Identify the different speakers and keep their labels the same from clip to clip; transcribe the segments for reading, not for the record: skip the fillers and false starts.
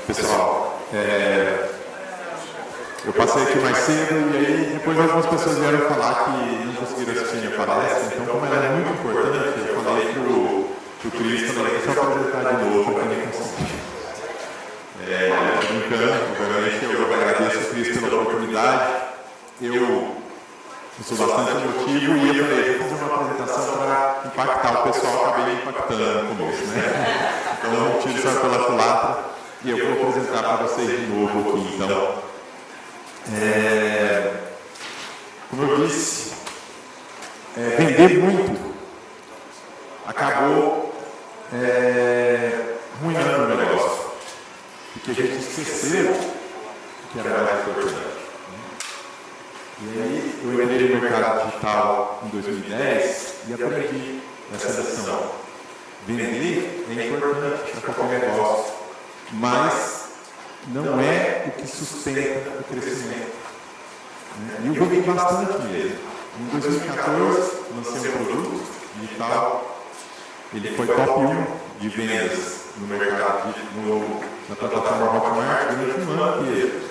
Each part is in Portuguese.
Speaker 1: Pessoal, eu passei aqui mais cedo e aí depois algumas pessoas vieram falar que não conseguiram assistir a minha palestra, então como ela é muito importante, eu falei pro Cris, falei, deixa eu apresentar de novo para quem não conseguiu. Brincando, obviamente eu agradeço o Cris pela oportunidade, eu sou bastante emotivo e eu falei, vou fazer uma apresentação para impactar o pessoal, acabei impactando no começo, né? Então eu tiro só pela culatra. E eu vou apresentar para vocês de novo aqui, então. Como eu disse, vender muito acabou arruinando o negócio, porque a gente esqueceu que era mais importante. E aí eu entrei no mercado digital em 2010 e aprendi essa lição. Vender é importante para qualquer negócio. Mas não é o que sustenta o crescimento. E eu vendi bastante mesmo. Em 2014, lancei um produto digital. Ele foi top 1 de vendas no mercado, na plataforma Hotmart, durante um ano inteiro.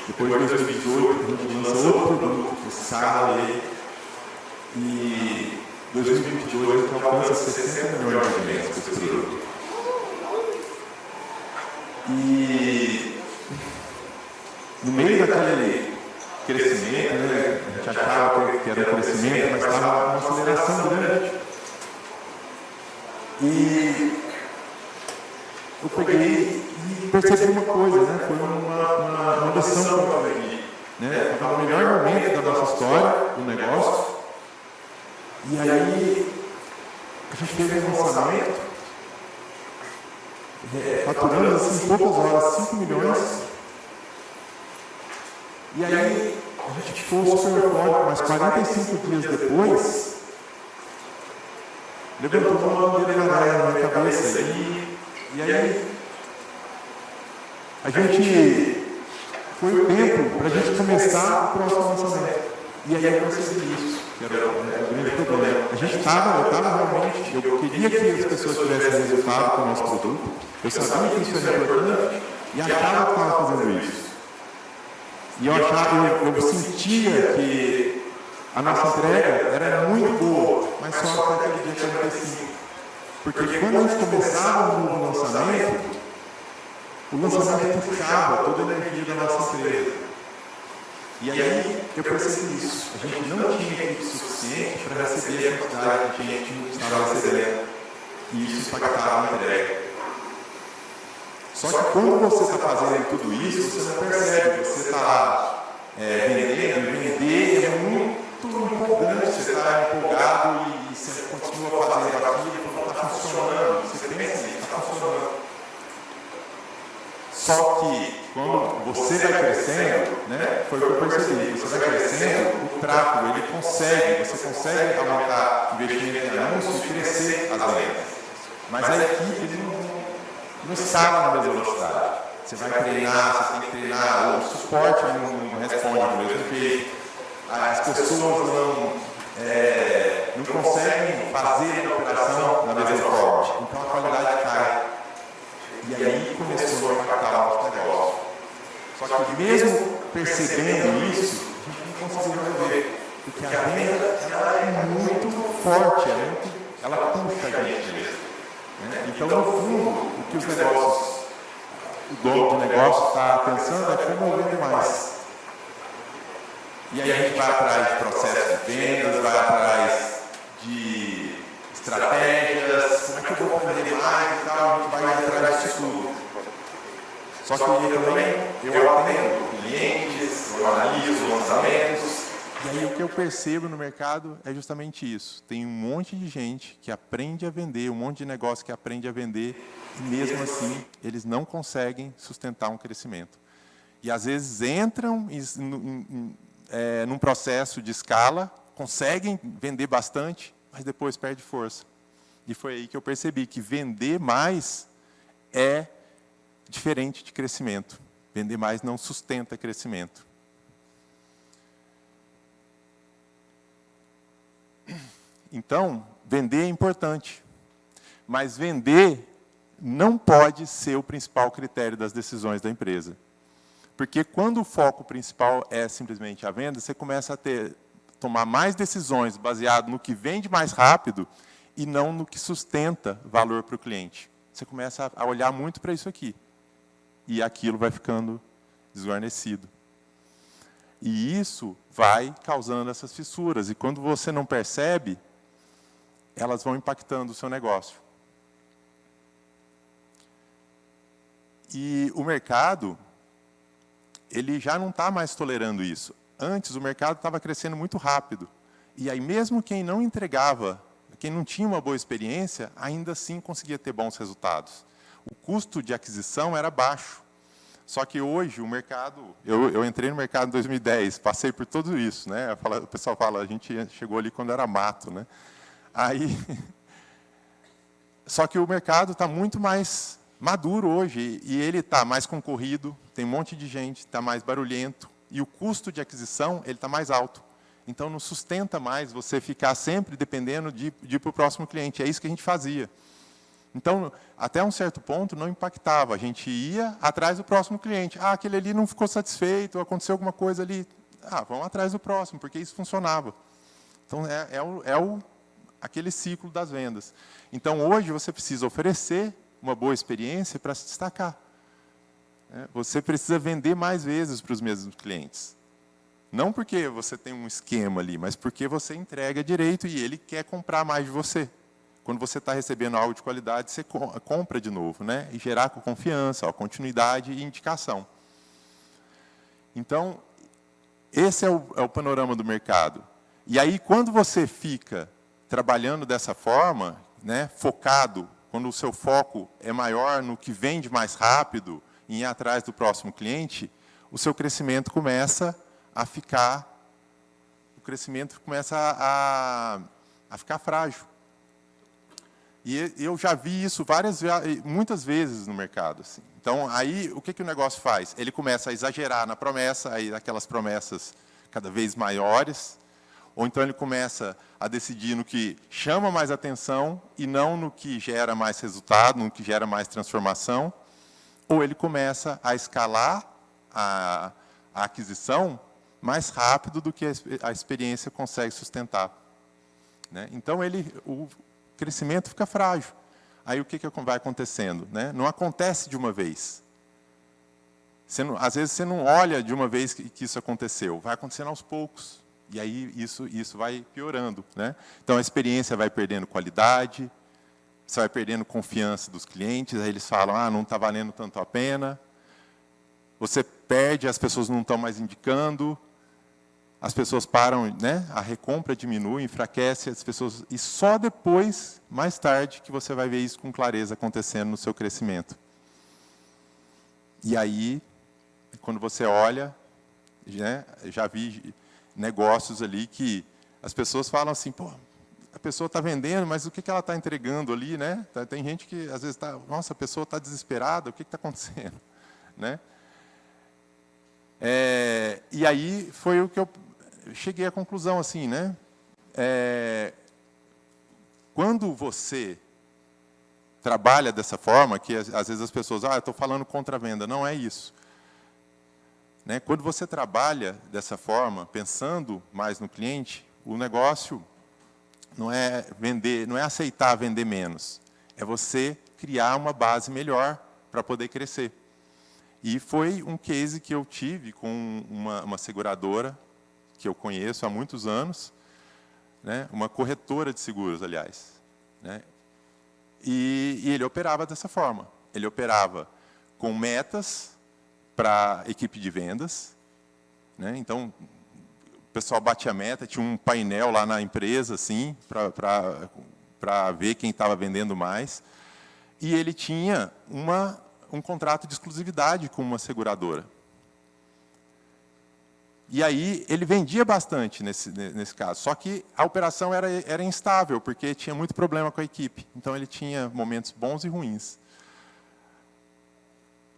Speaker 1: Depois, em 2018, a gente lançou outro produto, o Scala. E em 2022, a gente alcança 60 milhões de vendas com esse produto. E no meio daquele crescimento, né, a gente achava que era um crescimento, mas estava uma aceleração grande. E eu peguei e percebi uma coisa, né, foi uma lição que eu aprendi. Estava no melhor momento da nossa história, do negócio. E aí a gente fez um lançamento. Faturamos assim, em poucas horas, 5 milhões. E aí, a gente ficou super forte, mas 45 dias depois, levantou uma bandeira amarela na minha cabeça. E aí, a gente foi o tempo para a gente começar o próximo lançamento. E aí eu percebi isso, que era o grande problema. Eu estava realmente, eu queria que as pessoas tivessem resultado com o nosso produto. Eu sabia que isso era importante e achava que estava fazendo isso. E eu sentia que a nossa entrega era muito boa, mas só até aquele dia 45. Porque quando a gente começava um novo lançamento, o lançamento puxava toda a energia da nossa empresa. E aí eu percebi isso. A gente não tinha equipe suficiente para receber a quantidade que a gente estava recebendo. E isso impactava a entrega. Só que quando você está fazendo tudo isso, você não percebe. Você está vendendo, e vender é muito empolgante. Você está empolgado e você continua fazendo aquilo e está funcionando. Você pensa que está funcionando. Só que quando você vai crescendo, né, foi o que eu percebi, você vai crescendo, o tráfego, você consegue aumentar o investimento em anúncio e crescer as vendas. Mas a equipe não está na mesma velocidade. Você vai treinar, você tem que treinar, o suporte não responde do mesmo jeito, as pessoas não conseguem fazer a operação da mesma forma, então a qualidade cai. E aí começou a impactar o nosso negócio. Só que mesmo percebendo isso, a gente não conseguiu resolver. Porque a venda ela é muito forte, ela puxa a gente mesmo. Então, no fundo, o que o dono de negócio está pensando é como eu vendo mais. E aí a gente vai atrás de processos de vendas, vai atrás de estratégias, como é que eu vou vender mais e tal, a gente vai atrás disso tudo. Só que eu atendo clientes, eu analiso lançamentos. E aí o que eu percebo no mercado é justamente isso. Tem um monte de gente que aprende a vender, um monte de negócio que aprende a vender, e mesmo assim eles não conseguem sustentar um crescimento. E às vezes entram num processo de escala, conseguem vender bastante, mas depois perde força. E foi aí que eu percebi que vender mais é diferente de crescimento. Vender mais não sustenta crescimento. Então, vender é importante, mas vender não pode ser o principal critério das decisões da empresa. Porque quando o foco principal é simplesmente a venda, você começa a tomar mais decisões baseado no que vende mais rápido e não no que sustenta valor para o cliente. Você começa a olhar muito para isso aqui. E aquilo vai ficando desguarnecido. E isso vai causando essas fissuras. E quando você não percebe, elas vão impactando o seu negócio. E o mercado, ele já não está mais tolerando isso. Antes, o mercado estava crescendo muito rápido. E aí, mesmo quem não entregava, quem não tinha uma boa experiência, ainda assim conseguia ter bons resultados. O custo de aquisição era baixo. Só que hoje, o mercado... Eu entrei no mercado em 2010, passei por tudo isso, né? O pessoal fala, a gente chegou ali quando era mato, né? Aí, só que o mercado está muito mais maduro hoje, e ele está mais concorrido, tem um monte de gente, está mais barulhento, e o custo de aquisição ele está mais alto. Então, não sustenta mais você ficar sempre dependendo de ir para o próximo cliente. É isso que a gente fazia. Então, até um certo ponto, não impactava. A gente ia atrás do próximo cliente. Ah, aquele ali não ficou satisfeito, aconteceu alguma coisa ali. Ah, vamos atrás do próximo, porque isso funcionava. Então, aquele ciclo das vendas. Então, hoje, você precisa oferecer uma boa experiência para se destacar. Você precisa vender mais vezes para os mesmos clientes. Não porque você tem um esquema ali, mas porque você entrega direito e ele quer comprar mais de você. Quando você está recebendo algo de qualidade, você compra de novo, né? E gerar com confiança, continuidade e indicação. Então, esse é o panorama do mercado. E aí, quando você fica trabalhando dessa forma, né, focado, quando o seu foco é maior no que vende mais rápido, em ir atrás do próximo cliente, o seu crescimento começa a ficar ficar frágil. E eu já vi isso muitas vezes no mercado. Assim. Então, aí, o que o negócio faz? Ele começa a exagerar na promessa, aí aquelas promessas cada vez maiores, ou então ele começa a decidir no que chama mais atenção e não no que gera mais resultado, no que gera mais transformação, ou ele começa a escalar a aquisição mais rápido do que a experiência consegue sustentar. Né? Então, o crescimento fica frágil. Aí, o que vai acontecendo? Né? Não acontece de uma vez. Às vezes, você não olha de uma vez que isso aconteceu. Vai acontecendo aos poucos. E aí, isso vai piorando. Né? Então, a experiência vai perdendo qualidade, você vai perdendo confiança dos clientes, aí eles falam, não está valendo tanto a pena. Você perde, as pessoas não estão mais indicando, as pessoas param, né? A recompra diminui, enfraquece as pessoas, e só depois, mais tarde, que você vai ver isso com clareza acontecendo no seu crescimento. E aí, quando você olha, né, já vi negócios ali que as pessoas falam assim, pô, a pessoa está vendendo, mas o que ela está entregando ali, né? Tem gente que às vezes está, nossa, a pessoa está desesperada, o que está acontecendo, né? E aí foi o que eu cheguei à conclusão assim, né? Quando você trabalha dessa forma, que às vezes as pessoas, eu estou falando contra a venda, não é isso. Né? Quando você trabalha dessa forma, pensando mais no cliente, o negócio não é vender, não é aceitar vender menos, é você criar uma base melhor para poder crescer. E foi um case que eu tive com uma seguradora, que eu conheço há muitos anos, né, uma corretora de seguros, aliás. Né, e ele operava dessa forma. Ele operava com metas para a equipe de vendas. Né, então, o pessoal batia a meta, tinha um painel lá na empresa, assim, para ver quem estava vendendo mais. E ele tinha um contrato de exclusividade com uma seguradora. E aí, ele vendia bastante nesse caso. Só que a operação era instável, porque tinha muito problema com a equipe. Então, ele tinha momentos bons e ruins.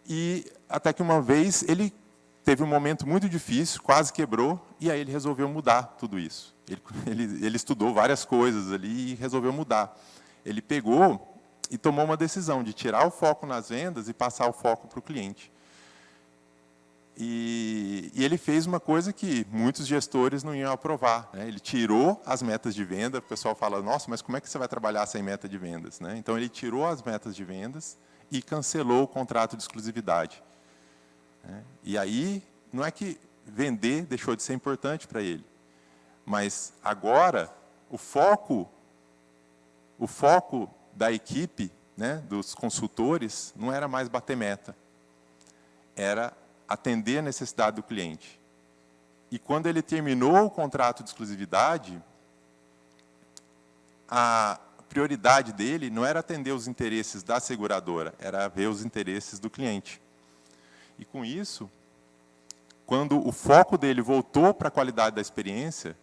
Speaker 1: E até que uma vez, ele teve um momento muito difícil, quase quebrou, e aí ele resolveu mudar tudo isso. Ele estudou várias coisas ali e resolveu mudar. Ele pegou e tomou uma decisão de tirar o foco nas vendas e passar o foco para o cliente. E ele fez uma coisa que muitos gestores não iam aprovar, né? Ele tirou as metas de venda. O pessoal fala, nossa, mas como é que você vai trabalhar sem meta de vendas, né? Então, ele tirou as metas de vendas e cancelou o contrato de exclusividade, né? E aí, não é que vender deixou de ser importante para ele, mas agora o foco da equipe, né, dos consultores, não era mais bater meta, era atender a necessidade do cliente. E quando ele terminou o contrato de exclusividade, a prioridade dele não era atender os interesses da seguradora, era ver os interesses do cliente. E com isso, quando o foco dele voltou para a qualidade da experiência,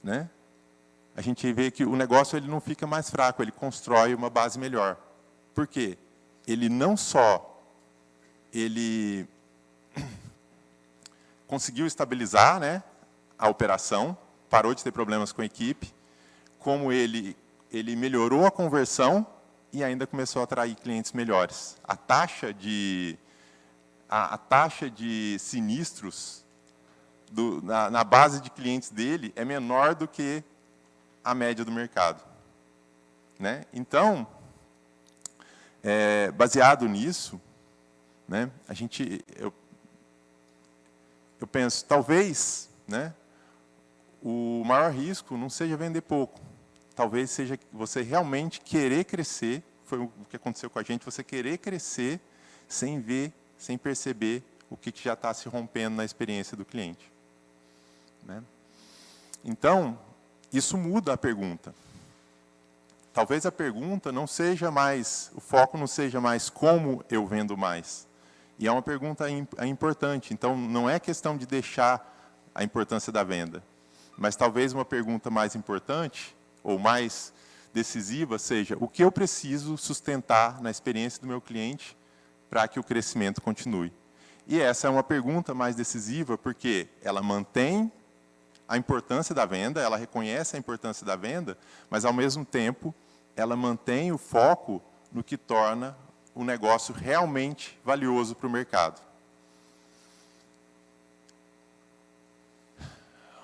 Speaker 1: né, a gente vê que o negócio ele não fica mais fraco, ele constrói uma base melhor. Por quê? Ele não só conseguiu estabilizar, né, a operação, parou de ter problemas com a equipe, como ele melhorou a conversão e ainda começou a atrair clientes melhores. A taxa de sinistros na base de clientes dele é menor do que a média do mercado, né? Então, baseado nisso, né, eu penso, talvez, né, o maior risco não seja vender pouco, talvez seja você realmente querer crescer, foi o que aconteceu com a gente, você querer crescer sem ver, sem perceber o que já está se rompendo na experiência do cliente, né? Então, isso muda a pergunta. Talvez a pergunta não seja mais, o foco não seja mais como eu vendo mais. E é uma pergunta importante. Então, não é questão de deixar a importância da venda, mas talvez uma pergunta mais importante ou mais decisiva seja o que eu preciso sustentar na experiência do meu cliente para que o crescimento continue. E essa é uma pergunta mais decisiva porque ela mantém a importância da venda, ela reconhece a importância da venda, mas, ao mesmo tempo, ela mantém o foco no que torna o negócio realmente valioso para o mercado.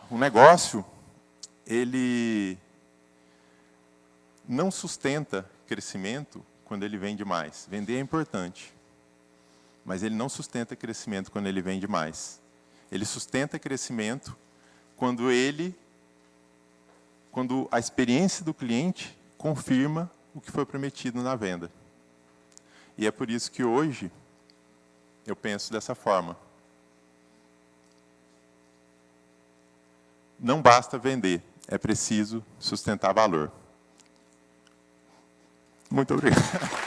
Speaker 1: O negócio, ele não sustenta crescimento quando ele vende mais. Vender é importante, mas ele não sustenta crescimento quando ele vende mais. Ele sustenta crescimento quando a experiência do cliente confirma o que foi prometido na venda. E é por isso que hoje eu penso dessa forma. Não basta vender, é preciso sustentar valor. Muito obrigado.